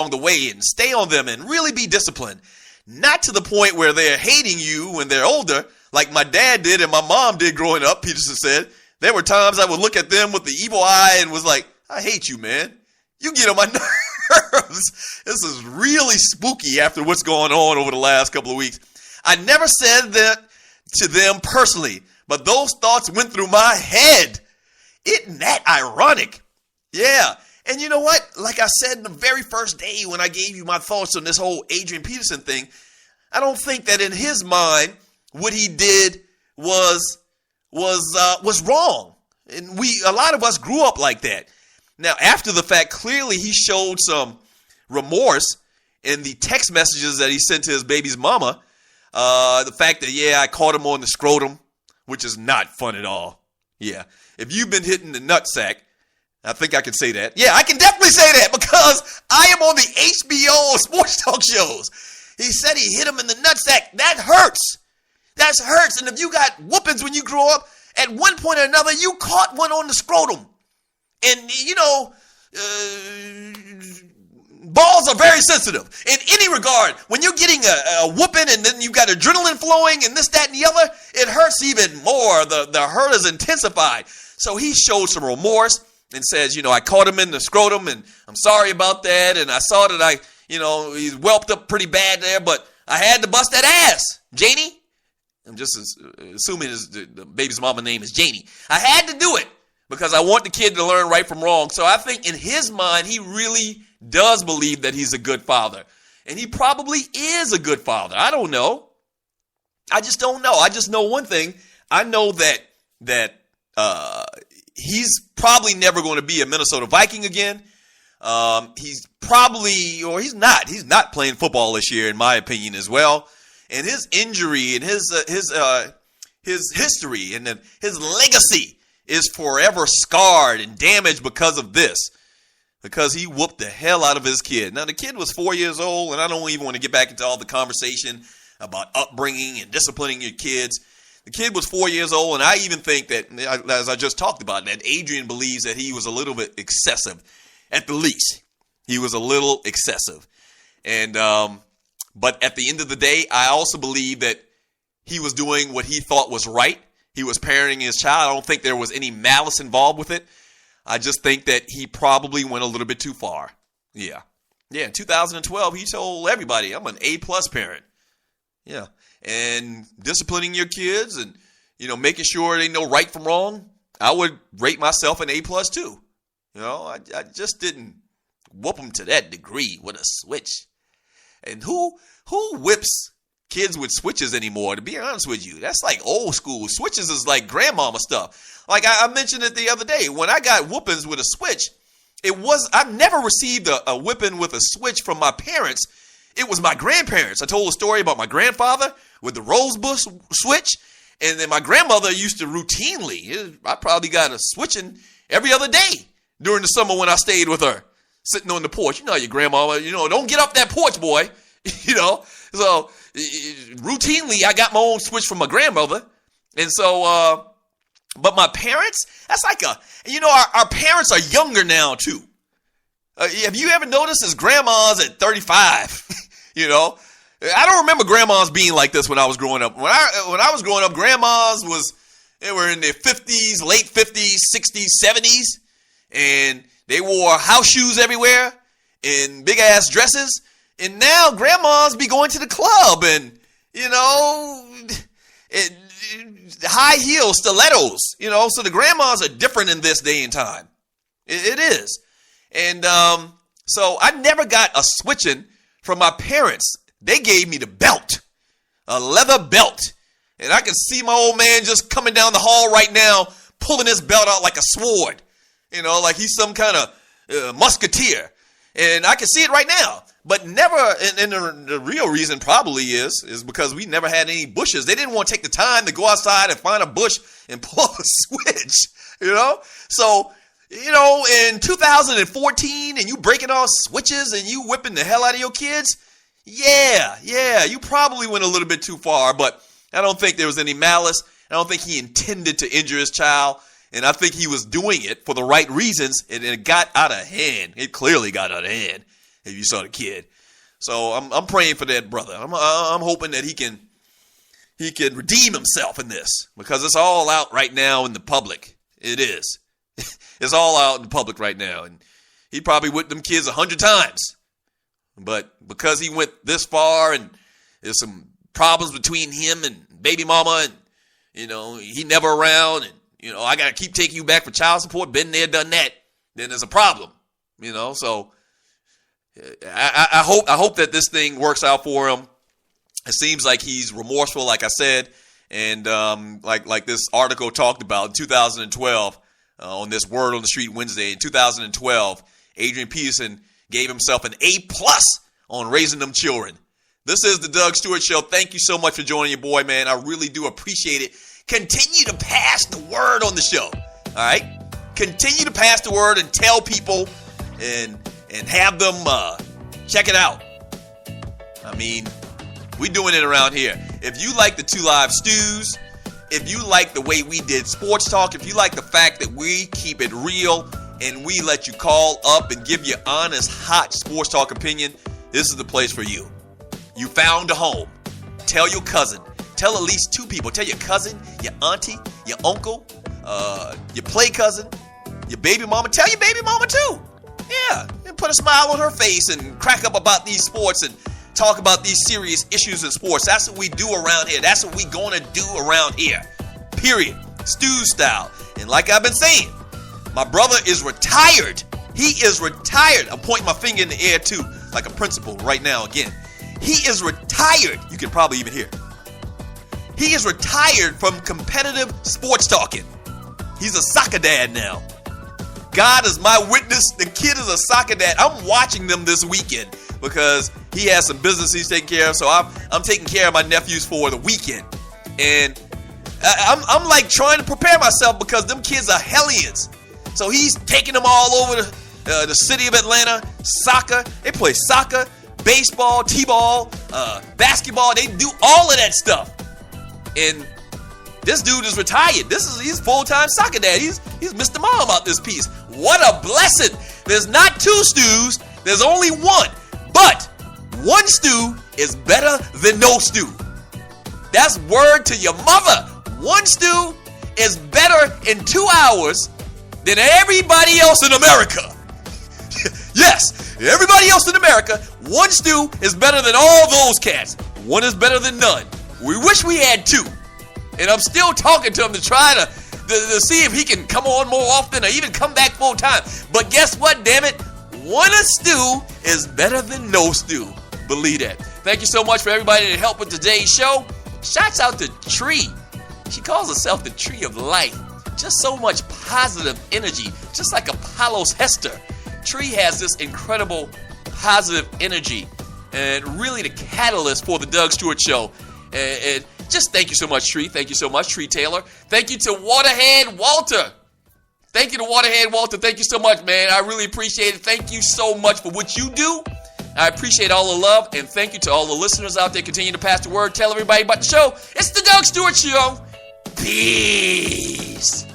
along the way and stay on them and really be disciplined. Not to the point where they're hating you when they're older, like my dad did and my mom did growing up, Peterson said. There were times I would look at them with the evil eye and was like, I hate you, man. You get on my nerves. This is really spooky after what's going on over the last couple of weeks. I never said that to them personally, but those thoughts went through my head. Isn't that ironic? Yeah. And you know what? Like I said in the very first day when I gave you my thoughts on this whole Adrian Peterson thing, I don't think that in his mind what he did was wrong. And a lot of us grew up like that. Now, after the fact, clearly he showed some remorse in the text messages that he sent to his baby's mama. The fact that, I caught him on the scrotum, which is not fun at all. Yeah. If you've been hitting the nutsack, I think I can say that. Yeah, I can definitely say that because I am on the HBO sports talk shows. He said he hit him in the nutsack. That hurts. That hurts. And if you got whoopings when you grew up, at one point or another, you caught one on the scrotum. And, balls are very sensitive in any regard. When you're getting a whooping and then you've got adrenaline flowing and this, that, and the other, it hurts even more. The hurt is intensified. So he showed some remorse and says, I caught him in the scrotum and I'm sorry about that. And I saw that he's whelped up pretty bad there, but I had to bust that ass. Janie? I'm just assuming the baby's mama name is Janie. I had to do it because I want the kid to learn right from wrong. So I think in his mind, he really does believe that he's a good father. And he probably is a good father. I don't know. I just don't know. I just know one thing. I know that he's probably never going to be a Minnesota Viking again. He's not playing football this year, in my opinion, as well. And his injury and his history and his legacy is forever scarred and damaged because of this. Because he whooped the hell out of his kid. Now, the kid was 4 years old, and I don't even want to get back into all the conversation about upbringing and disciplining your kids. The kid was 4 years old, and I even think that, as I just talked about, that Adrian believes that he was a little bit excessive, at the least. He was a little excessive. And, but at the end of the day, I also believe that he was doing what he thought was right. He was parenting his child. I don't think there was any malice involved with it. I just think that he probably went a little bit too far. Yeah. In 2012, he told everybody, I'm an A-plus parent. Yeah. And disciplining your kids and, making sure they know right from wrong, I would rate myself an A-plus too. I just didn't whoop them to that degree with a switch. And who whips kids with switches anymore, to be honest with you? That's like old school. Switches is like grandmama stuff. Like I mentioned it the other day. When I got whoopings with a switch, I never received a whipping with a switch from my parents. It was my grandparents. I told a story about my grandfather with the rose bush switch. And then my grandmother used to routinely, I probably got a switching every other day during the summer when I stayed with her, sitting on the porch. Your grandmama, don't get up that porch, boy. So routinely I got my own switch from my grandmother. And so, but my parents, that's like our parents are younger now too. Have you ever noticed as grandmas at 35, I don't remember grandmas being like this when I was growing up. When I was growing up, grandmas they were in their 50s, late 50s, 60s, 70s, and they wore house shoes everywhere and big ass dresses. And now grandmas be going to the club and, high heels, stilettos, so the grandmas are different in this day and time. It is. And so I never got a switching from my parents. They gave me the belt, a leather belt. And I can see my old man just coming down the hall right now, pulling his belt out like a sword, like he's some kind of musketeer. And I can see it right now. But never, and the real reason probably is because we never had any bushes. They didn't want to take the time to go outside and find a bush and pull a switch, So, in 2014 and you breaking all switches and you whipping the hell out of your kids, yeah, you probably went a little bit too far. But I don't think there was any malice. I don't think he intended to injure his child. And I think he was doing it for the right reasons. And it got out of hand. It clearly got out of hand. if you saw the kid. So I'm praying for that brother. I'm hoping that he can redeem himself in this, because it's all out right now in the public. It is. It's all out in the public right now, and he probably whipped them kids 100 times. But because he went this far, and there's some problems between him and baby mama, and he never around, and I gotta keep taking you back for child support, been there, done that, then there's a problem. So I hope that this thing works out for him. It seems like he's remorseful, like I said, and like this article talked about in 2012 on this Word on the Street Wednesday. In 2012, Adrian Peterson gave himself an A+ on raising them children. This is the Doug Stewart Show. Thank you so much for joining your boy, man. I really do appreciate it. Continue to pass the word on the show. All right? Continue to pass the word and tell people and have them check it out. I mean, we doing it around here. If you like the 2 Live Stews, if you like the way we did sports talk, if you like the fact that we keep it real and we let you call up and give your honest, hot sports talk opinion, this is the place for you. You found a home. Tell your cousin. Tell at least 2 people. Tell your cousin, your auntie, your uncle, your play cousin, your baby mama. Tell your baby mama too. Yeah, and put a smile on her face and crack up about these sports and talk about these serious issues in sports. That's what we do around here. That's what we gonna do around here. Period. Stew style. And like I've been saying, my brother is retired. He is retired. I'm pointing my finger in the air too, like a principal right now again. He is retired. You can probably even hear. He is retired from competitive sports talking. He's a soccer dad now. God is my witness. The kid is a soccer dad. I'm watching them this weekend because he has some business he's taking care of. So I'm taking care of my nephews for the weekend. And I'm like trying to prepare myself because them kids are hellions. So he's taking them all over the city of Atlanta. Soccer. They play soccer, baseball, t-ball, basketball. They do all of that stuff. And this dude is retired. He's full-time soccer dad. He's Mr. Mom out this piece. What a blessing. There's not 2 stews. There's only one. But one stew is better than no stew. That's word to your mother. One stew is better in 2 hours than everybody else in America. Yes, everybody else in America, one stew is better than all those cats. One is better than none. We wish we had 2. And I'm still talking to him to try to see if he can come on more often or even come back full time. But guess what, damn it? One stew is better than no stew. Believe that. Thank you so much for everybody that helped with today's show. Shouts out to Tree. She calls herself the Tree of Life. Just so much positive energy, just like Apollo's Hester. Tree has this incredible positive energy and really the catalyst for the Doug Stewart Show. And just thank you so much, Tree. Thank you so much, Tree Taylor. Thank you to Waterhead Walter. Thank you to Waterhead Walter. Thank you so much, man. I really appreciate it. Thank you so much for what you do. I appreciate all the love, and thank you to all the listeners out there. Continue to pass the word. Tell everybody about the show. It's the Doug Stewart Show. Peace.